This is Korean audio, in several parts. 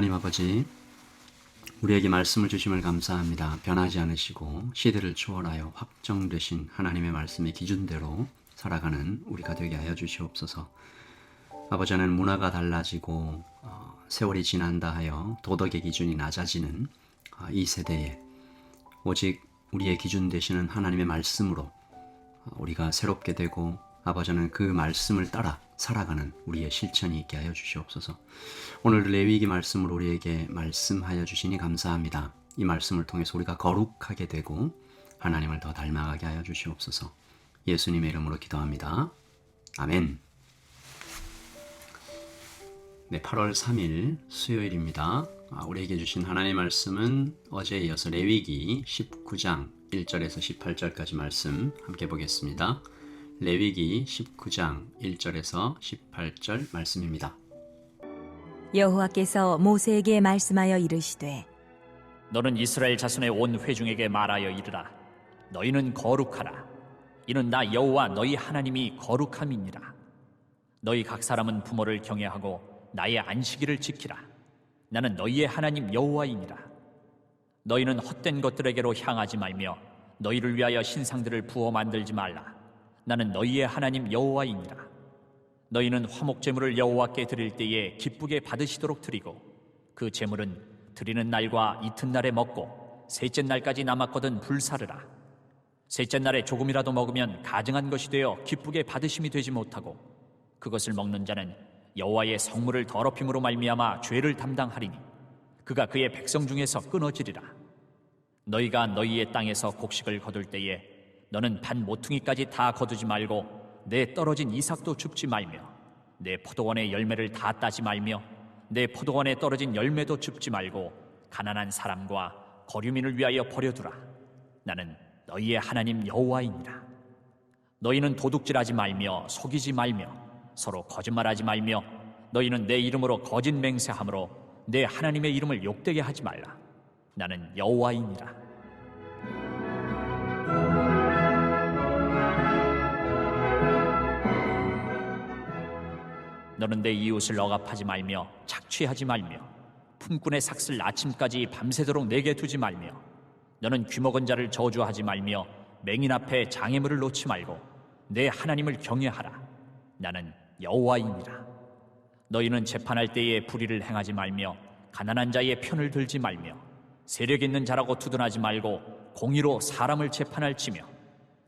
하나님 아버지, 우리에게 말씀을 주심을 감사합니다. 변하지 않으시고 시대를 초월하여 확정되신 하나님의 말씀의 기준대로 살아가는 우리가 되게 하여 주시옵소서. 아버지는 문화가 달라지고 세월이 지난다 하여 도덕의 기준이 낮아지는 이 세대에 오직 우리의 기준 되시는 하나님의 말씀으로 우리가 새롭게 되고 아버지는 그 말씀을 따라 살아가는 우리의 실천이 있게 하여 주시옵소서. 오늘 레위기 말씀을 우리에게 말씀하여 주시니 감사합니다. 이 말씀을 통해서 우리가 거룩하게 되고 하나님을 더 닮아가게 하여 주시옵소서. 예수님의 이름으로 기도합니다. 아멘. 네, 8월 3일 수요일입니다. 우리에게 주신 하나님의 말씀은 어제에 이어서 레위기 19장 1절에서 18절까지 말씀 함께 보겠습니다. 레위기 19장 1절에서 18절 말씀입니다. 여호와께서 모세에게 말씀하여 이르시되 너는 이스라엘 자손의 온 회중에게 말하여 이르라. 너희는 거룩하라. 이는 나 여호와 너희 하나님이 거룩함이니라. 너희 각 사람은 부모를 경외하고 나의 안식일을 지키라. 나는 너희의 하나님 여호와이니라. 너희는 헛된 것들에게로 향하지 말며 너희를 위하여 신상들을 부어 만들지 말라. 나는 너희의 하나님 여호와이니라. 너희는 화목 제물을 여호와께 드릴 때에 기쁘게 받으시도록 드리고 그 제물은 드리는 날과 이튿날에 먹고 셋째 날까지 남았거든 불사르라. 셋째 날에 조금이라도 먹으면 가증한 것이 되어 기쁘게 받으심이 되지 못하고 그것을 먹는 자는 여호와의 성물을 더럽힘으로 말미암아 죄를 담당하리니 그가 그의 백성 중에서 끊어지리라. 너희가 너희의 땅에서 곡식을 거둘 때에 너는 반 모퉁이까지 다 거두지 말고 내 떨어진 이삭도 줍지 말며 내 포도원의 열매를 다 따지 말며 내 포도원에 떨어진 열매도 줍지 말고 가난한 사람과 거류민을 위하여 버려두라. 나는 너희의 하나님 여호와이니라. 너희는 도둑질하지 말며 속이지 말며 서로 거짓말하지 말며 너희는 내 이름으로 거짓 맹세함으로 내 하나님의 이름을 욕되게 하지 말라. 나는 여호와이니라. 너는 내 이웃을 억압하지 말며 착취하지 말며 품꾼의 삭슬 아침까지 밤새도록 내게 두지 말며 너는 귀먹은 자를 저주하지 말며 맹인 앞에 장애물을 놓지 말고 내 하나님을 경외하라. 나는 여호와이니라. 너희는 재판할 때에 불의를 행하지 말며 가난한 자의 편을 들지 말며 세력 있는 자라고 두둔하지 말고 공의로 사람을 재판할지며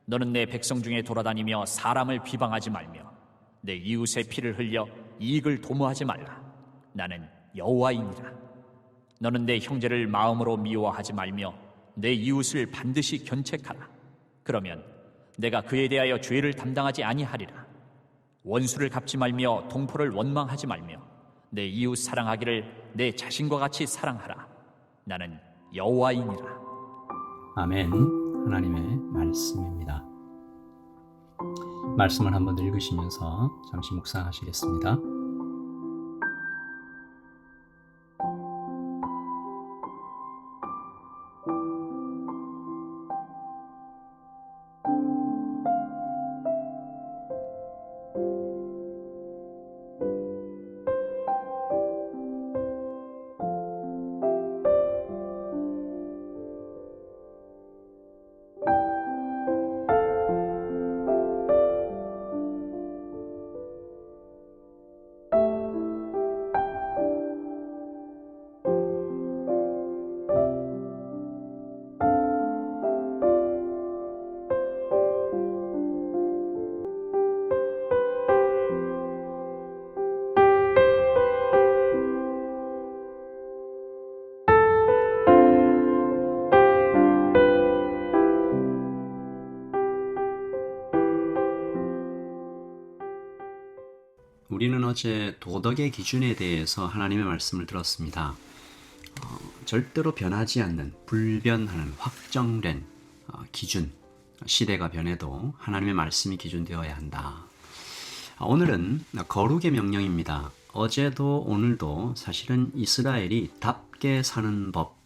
너는 내 백성 중에 돌아다니며 사람을 비방하지 말며 내 이웃의 피를 흘려 이익을 도모하지 말라. 나는 여호와이니라. 너는 내 형제를 마음으로 미워하지 말며 내 이웃을 반드시 견책하라. 그러면 내가 그에 대하여 죄를 담당하지 아니하리라. 원수를 갚지 말며 동포를 원망하지 말며 내 이웃 사랑하기를 내 자신과 같이 사랑하라. 나는 여호와이니라. 아멘. 하나님의 말씀입니다. 말씀을 한번 읽으시면서 잠시 묵상하시겠습니다. 우리는 어제 도덕의 기준에 대해서 하나님의 말씀을 들었습니다. 절대로 변하지 않는, 불변하는, 확정된 기준, 시대가 변해도 하나님의 말씀이 기준되어야 한다. 오늘은 거룩의 명령입니다. 어제도 오늘도 사실은 이스라엘이 답게 사는 법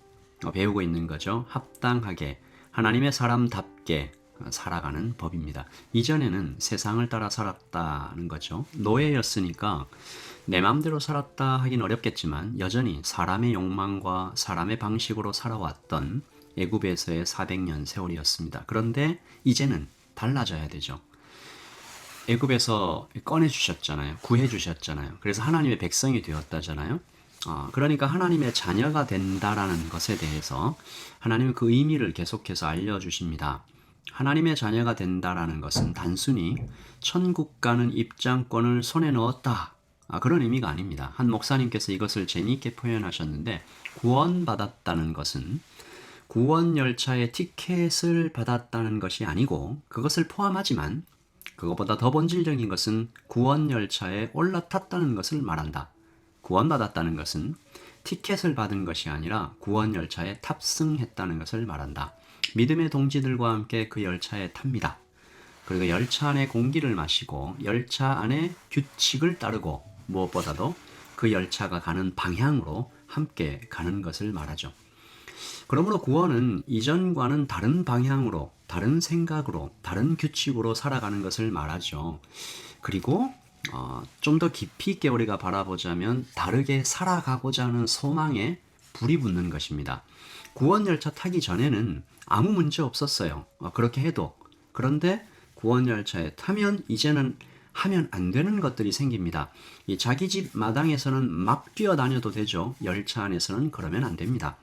배우고 있는 거죠. 합당하게, 하나님의 사람답게 살아가는 법입니다. 이전에는 세상을 따라 살았다는 거죠. 노예였으니까 내 마음대로 살았다 하긴 어렵겠지만 여전히 사람의 욕망과 사람의 방식으로 살아왔던 애굽에서의 400년 세월이었습니다. 그런데 이제는 달라져야 되죠. 애굽에서 꺼내주셨잖아요. 구해주셨잖아요. 그래서 하나님의 백성이 되었다잖아요. 그러니까 하나님의 자녀가 된다라는 것에 대해서 하나님은 그 의미를 계속해서 알려주십니다. 하나님의 자녀가 된다라는 것은 단순히 천국 가는 입장권을 손에 넣었다. 그런 의미가 아닙니다. 한 목사님께서 이것을 재미있게 표현하셨는데 구원받았다는 것은 구원 열차의 티켓을 받았다는 것이 아니고 그것을 포함하지만 그것보다 더 본질적인 것은 구원 열차에 올라탔다는 것을 말한다. 구원받았다는 것은 티켓을 받은 것이 아니라 구원 열차에 탑승했다는 것을 말한다. 믿음의 동지들과 함께 그 열차에 탑니다. 그리고 열차 안에 공기를 마시고 열차 안에 규칙을 따르고 무엇보다도 그 열차가 가는 방향으로 함께 가는 것을 말하죠. 그러므로 구원은 이전과는 다른 방향으로, 다른 생각으로, 다른 규칙으로 살아가는 것을 말하죠. 그리고 좀 더 깊이 있게 우리가 바라보자면 다르게 살아가고자 하는 소망에 불이 붙는 것입니다. 구원 열차 타기 전에는 아무 문제 없었어요. 그렇게 해도. 그런데 구원 열차에 타면 이제는 하면 안 되는 것들이 생깁니다. 자기 집 마당에서는 막 뛰어다녀도 되죠. 열차 안에서는 그러면 안 됩니다.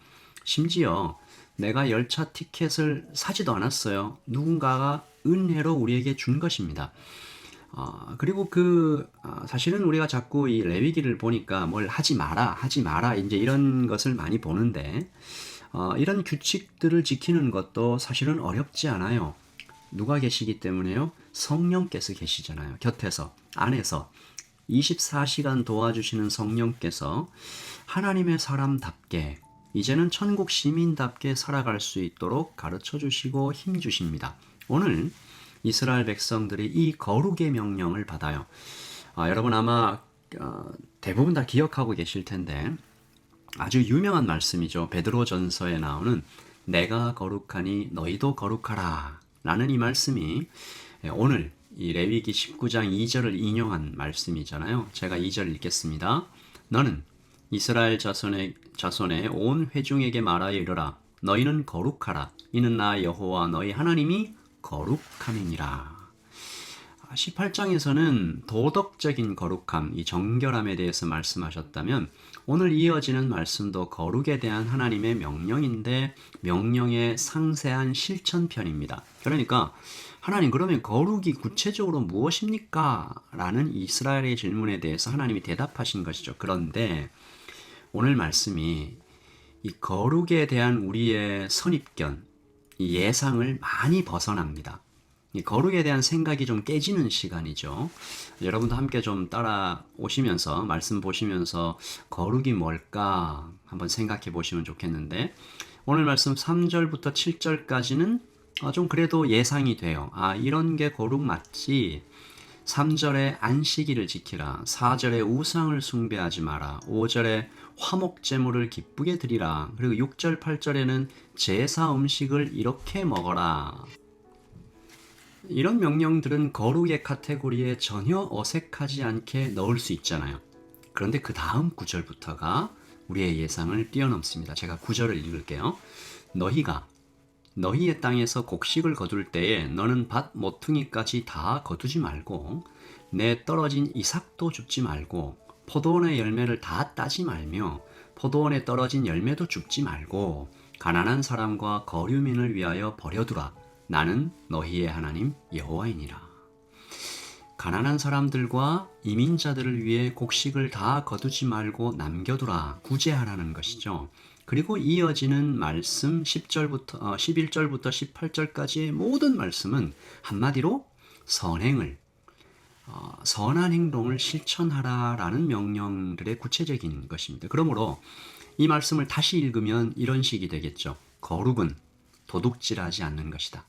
심지어 내가 열차 티켓을 사지도 않았어요. 누군가가 은혜로 우리에게 준 것입니다. 그리고 사실은 우리가 자꾸 이 레위기를 보니까 뭘 하지 마라, 이제 이런 것을 많이 보는데, 이런 규칙들을 지키는 것도 사실은 어렵지 않아요. 누가 계시기 때문에요? 성령께서 계시잖아요. 곁에서, 안에서. 24시간 도와주시는 성령께서 하나님의 사람답게, 이제는 천국 시민답게 살아갈 수 있도록 가르쳐 주시고 힘 주십니다. 오늘 이스라엘 백성들이 이 거룩의 명령을 받아요. 여러분 아마 대부분 다 기억하고 계실 텐데 아주 유명한 말씀이죠. 베드로전서에 나오는 내가 거룩하니 너희도 거룩하라 라는 이 말씀이 오늘 이 레위기 19장 2절을 인용한 말씀이잖아요. 제가 2절 읽겠습니다. 너는 이스라엘 자손의 온 회중에게 말하여 이르라. 너희는 거룩하라. 이는 나 여호와 너희 하나님이 거룩함이니라. 18장에서는 도덕적인 거룩함, 이 정결함에 대해서 말씀하셨다면 오늘 이어지는 말씀도 거룩에 대한 하나님의 명령인데 명령의 상세한 실천편입니다. 그러니까 하나님 그러면 거룩이 구체적으로 무엇입니까? 라는 이스라엘의 질문에 대해서 하나님이 대답하신 것이죠. 그런데 오늘 말씀이 이 거룩에 대한 우리의 선입견, 이 예상을 많이 벗어납니다. 이 거룩에 대한 생각이 좀 깨지는 시간이죠. 여러분도 함께 좀 따라오시면서 말씀 보시면서 거룩이 뭘까 한번 생각해 보시면 좋겠는데 오늘 말씀 3절부터 7절까지는 좀 그래도 예상이 돼요. 이런 게 거룩 맞지. 3절에 안식일을 지키라. 4절에 우상을 숭배하지 마라. 5절에 화목제물을 기쁘게 드리라. 그리고 6절, 8절에는 제사 음식을 이렇게 먹어라. 이런 명령들은 거룩의 카테고리에 전혀 어색하지 않게 넣을 수 있잖아요. 그런데 그 다음 9절부터가 우리의 예상을 뛰어넘습니다. 제가 9절을 읽을게요. 너희가 너희의 땅에서 곡식을 거둘 때에 너는 밭 모퉁이까지 다 거두지 말고 내 떨어진 이삭도 줍지 말고 포도원의 열매를 다 따지 말며 포도원에 떨어진 열매도 줍지 말고 가난한 사람과 거류민을 위하여 버려두라. 나는 너희의 하나님 여호와이니라. 가난한 사람들과 이민자들을 위해 곡식을 다 거두지 말고 남겨두라. 구제하라는 것이죠. 그리고 이어지는 말씀 11절부터 18절까지의 모든 말씀은 한마디로 선행을 선한 행동을 실천하라라는 명령들의 구체적인 것입니다. 그러므로 이 말씀을 다시 읽으면 이런 식이 되겠죠. 거룩은 도둑질하지 않는 것이다.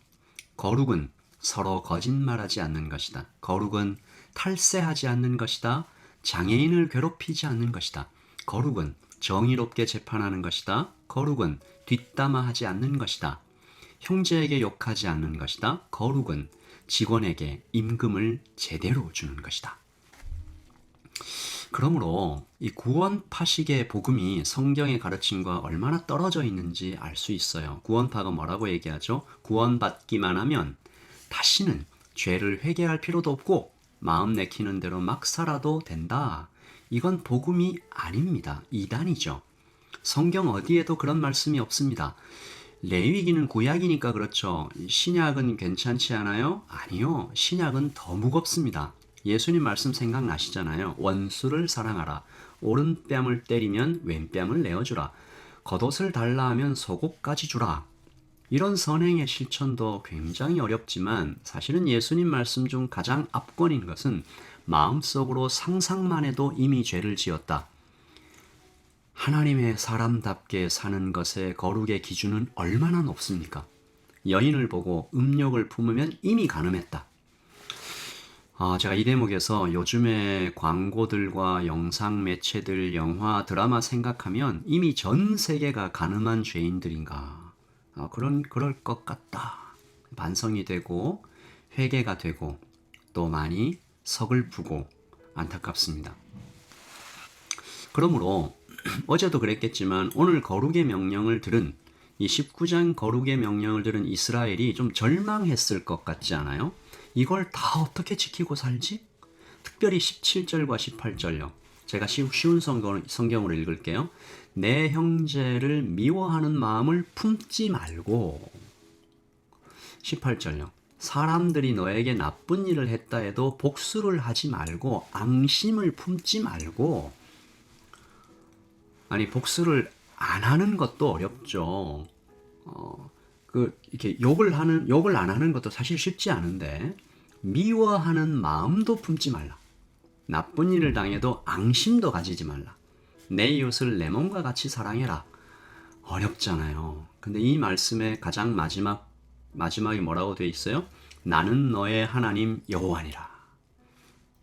거룩은 서로 거짓말하지 않는 것이다. 거룩은 탈세하지 않는 것이다. 장애인을 괴롭히지 않는 것이다. 거룩은 정의롭게 재판하는 것이다. 거룩은 뒷담화하지 않는 것이다. 형제에게 욕하지 않는 것이다. 거룩은 직원에게 임금을 제대로 주는 것이다. 그러므로 이 구원파식의 복음이 성경의 가르침과 얼마나 떨어져 있는지 알 수 있어요. 구원파가 뭐라고 얘기하죠? 구원받기만 하면 다시는 죄를 회개할 필요도 없고 마음 내키는 대로 막 살아도 된다. 이건 복음이 아닙니다. 이단이죠. 성경 어디에도 그런 말씀이 없습니다. 레위기는 구약이니까 그렇죠. 신약은 괜찮지 않아요? 아니요. 신약은 더 무겁습니다. 예수님 말씀 생각나시잖아요. 원수를 사랑하라. 오른뺨을 때리면 왼뺨을 내어주라. 겉옷을 달라 하면 속옷까지 주라. 이런 선행의 실천도 굉장히 어렵지만 사실은 예수님 말씀 중 가장 압권인 것은 마음속으로 상상만 해도 이미 죄를 지었다. 하나님의 사람답게 사는 것의 거룩의 기준은 얼마나 높습니까? 여인을 보고 음욕을 품으면 이미 간음했다. 제가 이 대목에서 요즘의 광고들과 영상 매체들, 영화, 드라마 생각하면 이미 전 세계가 간음한 죄인들인가. 그럴 것 같다. 반성이 되고 회개가 되고 또 많이 서글프고 안타깝습니다. 그러므로 어제도 그랬겠지만 오늘 거룩의 명령을 들은 이 19장 거룩의 명령을 들은 이스라엘이 좀 절망했을 것 같지 않아요? 이걸 다 어떻게 지키고 살지? 특별히 17절과 18절요. 제가 쉬운 성경으로 읽을게요. 내 형제를 미워하는 마음을 품지 말고 18절요. 사람들이 너에게 나쁜 일을 했다 해도 복수를 하지 말고 앙심을 품지 말고 아니 복수를 안 하는 것도 어렵죠. 이렇게 욕을 안 하는 것도 사실 쉽지 않은데 미워하는 마음도 품지 말라. 나쁜 일을 당해도 앙심도 가지지 말라. 내 이웃을 내 몸과 같이 사랑해라. 어렵잖아요. 근데 이 말씀의 가장 마지막에 뭐라고 되어 있어요? 나는 너의 하나님 여호와니라.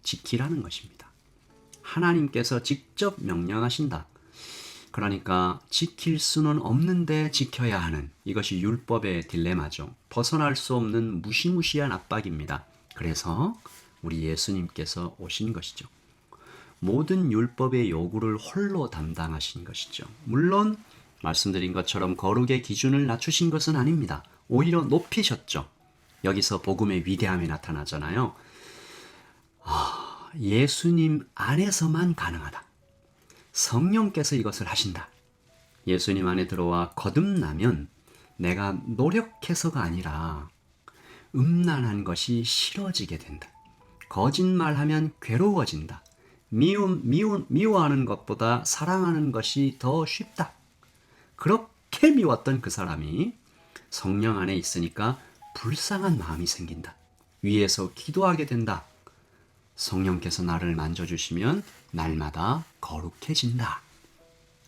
지키라는 것입니다. 하나님께서 직접 명령하신다. 그러니까 지킬 수는 없는데 지켜야 하는 이것이 율법의 딜레마죠. 벗어날 수 없는 무시무시한 압박입니다. 그래서 우리 예수님께서 오신 것이죠. 모든 율법의 요구를 홀로 담당하신 것이죠. 물론 말씀드린 것처럼 거룩의 기준을 낮추신 것은 아닙니다. 오히려 높이셨죠. 여기서 복음의 위대함이 나타나잖아요. 예수님 안에서만 가능하다. 성령께서 이것을 하신다. 예수님 안에 들어와 거듭나면 내가 노력해서가 아니라 음란한 것이 싫어지게 된다. 거짓말하면 괴로워진다. 미워하는 것보다 사랑하는 것이 더 쉽다. 그렇게 미웠던 그 사람이 성령 안에 있으니까 불쌍한 마음이 생긴다. 위에서 기도하게 된다. 성령께서 나를 만져주시면 날마다 거룩해진다.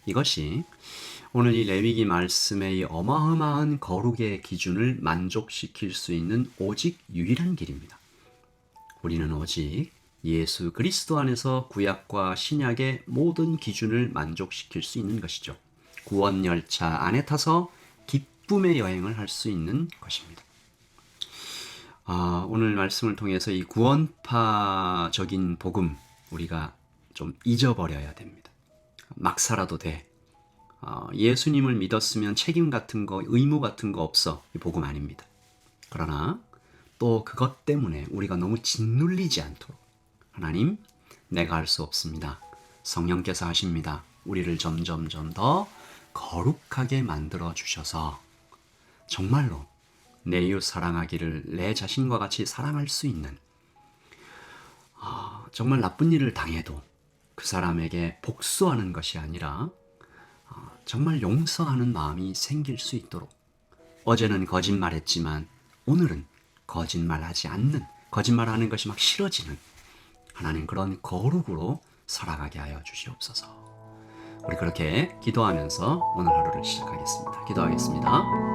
이것이 오늘 이 레위기 말씀의 이 어마어마한 거룩의 기준을 만족시킬 수 있는 오직 유일한 길입니다. 우리는 오직 예수 그리스도 안에서 구약과 신약의 모든 기준을 만족시킬 수 있는 것이죠. 구원 열차 안에 타서 기쁨의 여행을 할 수 있는 것입니다. 오늘 말씀을 통해서 이 구원파적인 복음 우리가 좀 잊어버려야 됩니다. 막 살아도 돼. 예수님을 믿었으면 책임 같은 거, 의무 같은 거 없어. 이 복음 아닙니다. 그러나 또 그것 때문에 우리가 너무 짓눌리지 않도록 하나님, 내가 할 수 없습니다. 성령께서 하십니다. 우리를 점점점 더 거룩하게 만들어 주셔서 정말로 내 이웃 사랑하기를 내 자신과 같이 사랑할 수 있는 정말 나쁜 일을 당해도 그 사람에게 복수하는 것이 아니라 정말 용서하는 마음이 생길 수 있도록 어제는 거짓말했지만 오늘은 거짓말하지 않는 거짓말하는 것이 막 싫어지는 하나님 그런 거룩으로 살아가게 하여 주시옵소서. 우리 그렇게 기도하면서 오늘 하루를 시작하겠습니다. 기도하겠습니다.